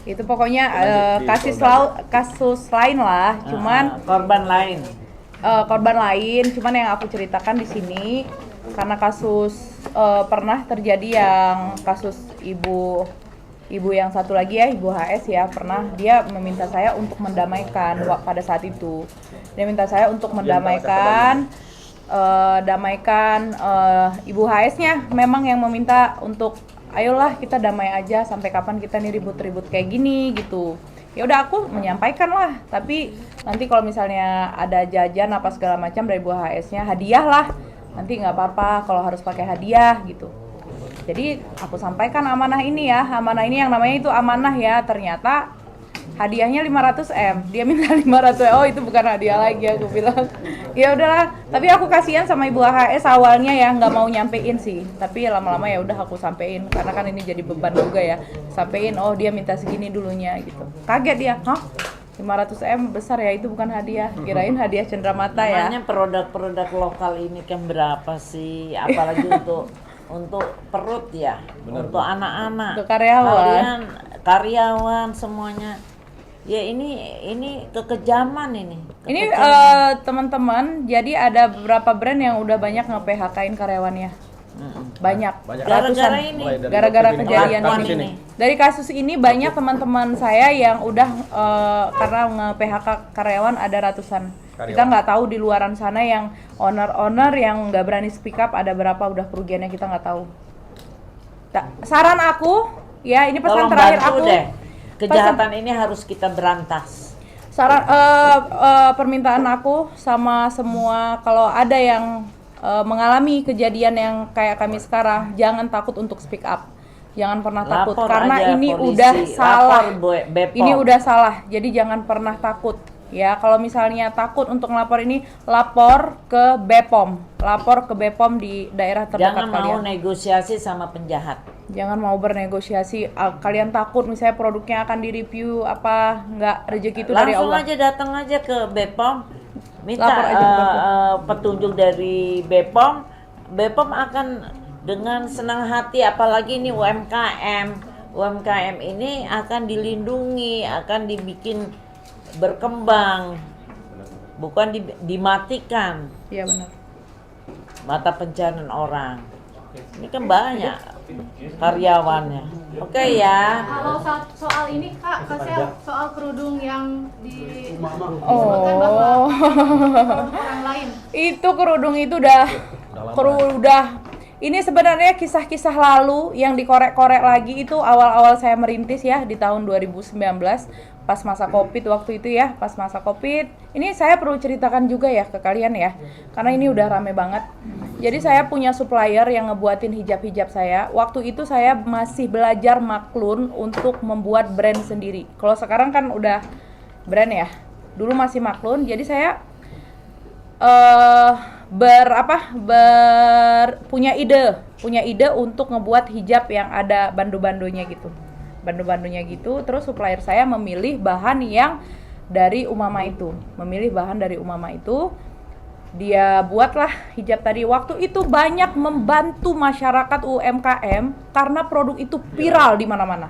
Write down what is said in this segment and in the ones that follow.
Itu pokoknya kasus lain lah, cuman korban lain. Korban lain, cuman yang aku ceritakan di sini karena kasus pernah terjadi yang kasus ibu yang satu lagi ya, Ibu HS ya, pernah dia meminta saya untuk mendamaikan pada saat itu. Dia minta saya untuk mendamaikan Ibu HS-nya memang yang meminta untuk ayolah kita damai aja, sampai kapan kita nih ribut-ribut kayak gini gitu. Ya udah aku menyampaikan lah, tapi nanti kalau misalnya ada jajan apa segala macam dari Bu HS-nya, hadiah lah, nanti nggak apa-apa kalau harus pakai hadiah gitu. Jadi aku sampaikan amanah ini ya, amanah ini yang namanya itu amanah ya, ternyata hadiahnya 500M, dia minta 500M. Oh itu bukan hadiah lagi, aku bilang ya udahlah. Tapi aku kasihan sama Ibu HS awalnya ya, nggak mau nyampein sih, tapi lama-lama ya udah aku sampein karena kan ini jadi beban juga ya, sampein oh dia minta segini dulunya gitu. Kaget dia, hah 500M besar ya, itu bukan hadiah, kirain hadiah cenderamata ya. Namanya produk-produk lokal ini kan berapa sih, apalagi untuk perut ya. Bener, untuk anak-anak, untuk karyawan semuanya. Ya ini kekejaman ini. Ini teman-teman, jadi ada beberapa brand yang udah banyak nge-PHK-in karyawannya. Banyak. Gara-gara ini. Gara-gara kejadian ini. Dari kasus ini banyak teman-teman saya yang udah karena nge-PHK karyawan ada ratusan. Kita nggak tahu di luaran sana yang owner yang nggak berani speak up ada berapa udah kerugiannya, kita nggak tahu. Saran aku, ya ini pesan terakhir aku. Deh. Kejahatan ini harus kita berantas. Saran permintaan aku sama semua, kalau ada yang mengalami kejadian yang kayak kami sekarang, jangan takut untuk speak up. Jangan pernah takut karena ini polisi, udah salah. Ini udah salah. Jadi jangan pernah takut. Ya, kalau misalnya takut untuk ngelapor ini, lapor ke BPOM. Lapor ke BPOM di daerah terdekat kalian. Jangan mau negosiasi sama penjahat. Jangan mau bernegosiasi. Kalian takut misalnya produknya akan direview apa, nggak rezeki itu dari Allah. Langsung aja datang aja ke BPOM. Minta petunjuk dari BPOM. BPOM akan dengan senang hati, apalagi ini UMKM. UMKM ini akan dilindungi, akan dibikin berkembang, bukan dimatikan. Iya benar. Mata pencarian orang. Ini kan banyak karyawannya. Oke ya. Kalau soal ini Kak, soal kerudung yang disebutkan bahwa orang lain. Itu kerudung itu udah ini sebenarnya kisah-kisah lalu yang dikorek-korek lagi. Itu awal-awal saya merintis ya di tahun 2019 pas masa Covid waktu itu ya, pas masa Covid. Ini saya perlu ceritakan juga ya ke kalian ya, karena ini udah rame banget. Jadi saya punya supplier yang ngebuatin hijab-hijab saya. Waktu itu saya masih belajar maklun untuk membuat brand sendiri. Kalau sekarang kan udah brand ya, dulu masih maklun. Jadi saya punya ide untuk ngebuat hijab yang ada bandu-bandunya gitu. Terus supplier saya memilih bahan yang dari Umama itu. Dia buatlah hijab tadi. Waktu itu banyak membantu masyarakat UMKM karena produk itu viral di mana-mana.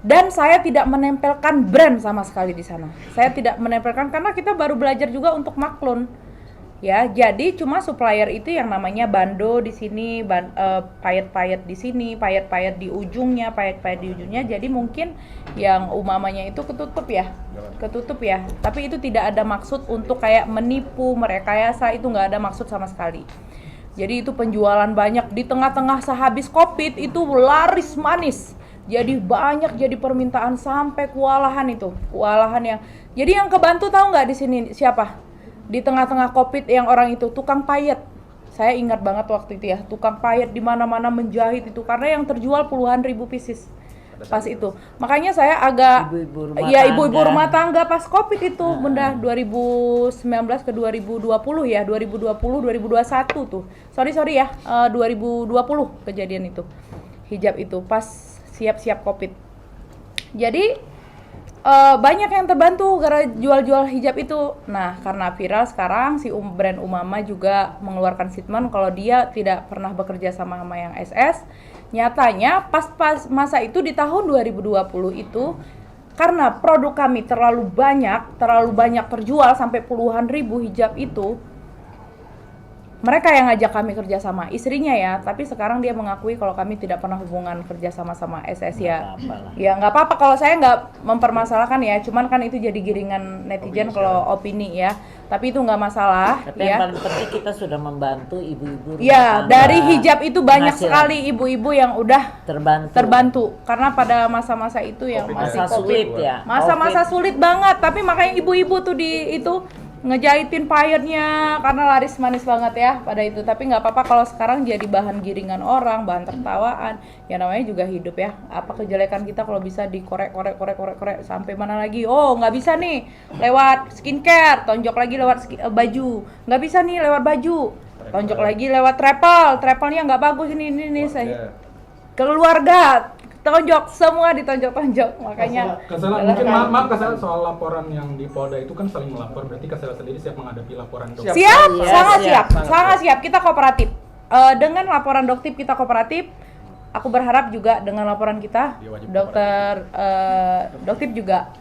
Dan saya tidak menempelkan brand sama sekali di sana. Saya tidak menempelkan karena kita baru belajar juga untuk maklun. Ya, jadi cuma supplier itu yang namanya bando di sini, payet-payet di sini, payet-payet di ujungnya. Jadi mungkin yang Umamanya itu ketutup ya. Tapi itu tidak ada maksud untuk kayak menipu, merekayasa, itu nggak ada maksud sama sekali. Jadi itu penjualan banyak di tengah-tengah sehabis Covid itu laris manis. Jadi banyak jadi permintaan sampai kewalahan itu. Yang jadi yang kebantu tahu nggak di sini siapa? Di tengah-tengah Covid yang orang itu tukang payet. Saya ingat banget waktu itu ya, tukang payet di mana-mana menjahit itu karena yang terjual puluhan ribu pieces pas itu. Makanya saya agak ibu-ibu rumah tangga pas Covid itu, Bunda, 2019 ke 2020 ya, 2021 tuh. Sorry ya, 2020 kejadian itu. Hijab itu pas siap-siap Covid. Jadi Banyak yang terbantu gara jual-jual hijab itu. Nah, karena viral sekarang si brand Umama juga mengeluarkan statement kalau dia tidak pernah bekerja sama yang SS. Nyatanya pas masa itu di tahun 2020 itu karena produk kami terlalu banyak terjual sampai puluhan ribu hijab itu. Mereka yang ngajak kami kerja sama, istrinya ya, tapi sekarang dia mengakui kalau kami tidak pernah hubungan kerja sama SS ya. Ya nggak apa-apa kalau saya nggak mempermasalahkan ya, cuman kan itu jadi giringan netizen kalau opini ya. Tapi itu nggak masalah. Tapi ya. yang paling penting kita sudah membantu ibu-ibu. Ya, dari hijab itu banyak sekali ibu-ibu yang udah terbantu. Karena pada masa-masa itu yang masih masa sulit ya. Masa-masa sulit banget, tapi makanya ibu-ibu tuh di itu ngejahitin payetnya karena laris manis banget ya pada itu. Tapi nggak apa-apa kalau sekarang jadi bahan giringan orang, bahan tertawaan. Ya namanya juga hidup ya. Apa kejelekan kita kalau bisa dikorek sampai mana lagi? Oh nggak bisa nih lewat skincare, tonjok lagi lewat baju. Nggak bisa nih lewat baju, tonjok lagi lewat travelnya nggak bagus ini saya keluarga. Tonjok, semua ditonjok-tonjok, makanya Kasela mungkin maaf Kasela soal laporan yang di Polda itu kan saling melapor, berarti Kasela sendiri siap menghadapi laporan dokter? Siap, sangat siap, kita kooperatif. Dengan laporan Doktip kita kooperatif, aku berharap juga dengan laporan kita, dokter Doktip juga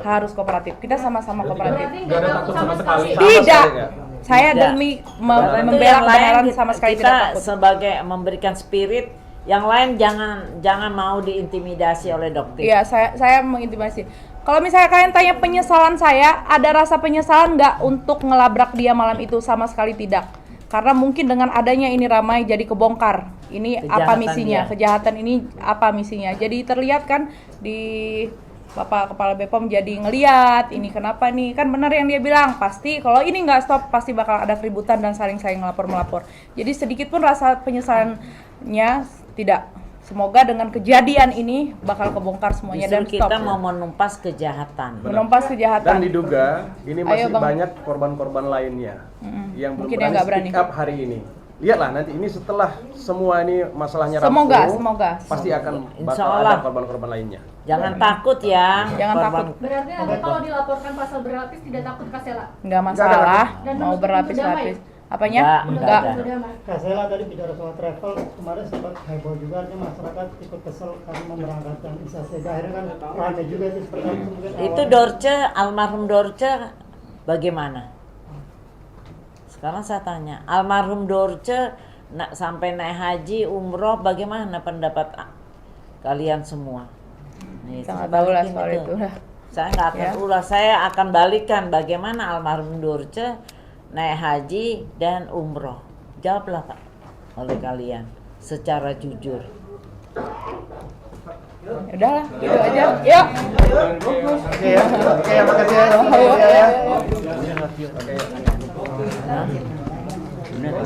harus kooperatif. Kita sama-sama kooperatif. Nggak ada takut sama sekali? Tidak, saya demi membela kebenaran sama sekali tidak takut. Kita sebagai memberikan spirit. Yang lain jangan mau diintimidasi oleh dokter. Iya, saya mengintimidasi. Kalau misalnya kalian tanya penyesalan saya, ada rasa penyesalan nggak untuk ngelabrak dia malam itu? Sama sekali tidak. Karena mungkin dengan adanya ini ramai jadi kebongkar. Ini Kejahatan apa misinya? dia. Kejahatan ini apa misinya? Jadi terlihat kan di Bapak Kepala Bepom jadi ngeliat ini kenapa nih, kan benar yang dia bilang, pasti kalau ini nggak stop pasti bakal ada keributan dan saling melapor. Jadi sedikit pun rasa penyesalannya tidak. Semoga dengan kejadian ini bakal kebongkar semuanya dan Justru stop. kita mau menumpas kejahatan. Menumpas kejahatan. Dan diduga ini masih Bang. banyak korban-korban lainnya yang belum Mungkin yang nggak berani. speak up hari ini. Lihatlah nanti ini setelah semua ini masalahnya Semoga. pasti akan Insya bakal Allah. ada korban-korban lainnya. Jangan takut ya. Jangan takut. Berarti nanti kalau dilaporkan pasal berlapis tidak takut Kasela? Nggak masalah. Dan Mau menuntut berlapis-lapis. damai? Apanya? Nggak ada. Kasela tadi bicara soal travel, kemarin sempat heboh juga, artinya masyarakat ikut kesel karena memberangkatkan Isa Sega, akhirnya kan ramai juga itu seperti itu mungkin Itu Dorce, almarhum Dorce bagaimana? Sekarang saya tanya, almarhum Dorce sampai naik haji, umroh, bagaimana pendapat kalian semua? Nih, Sangat saya tahu lah balikin soal itu. Saya nggak akan ulas, saya akan balikan bagaimana almarhum Dorce naik haji dan umroh. Jawablah Pak oleh kalian secara jujur. Ya udahlah, gitu aja. Yuk. Oke ya, makasih ya. Benar.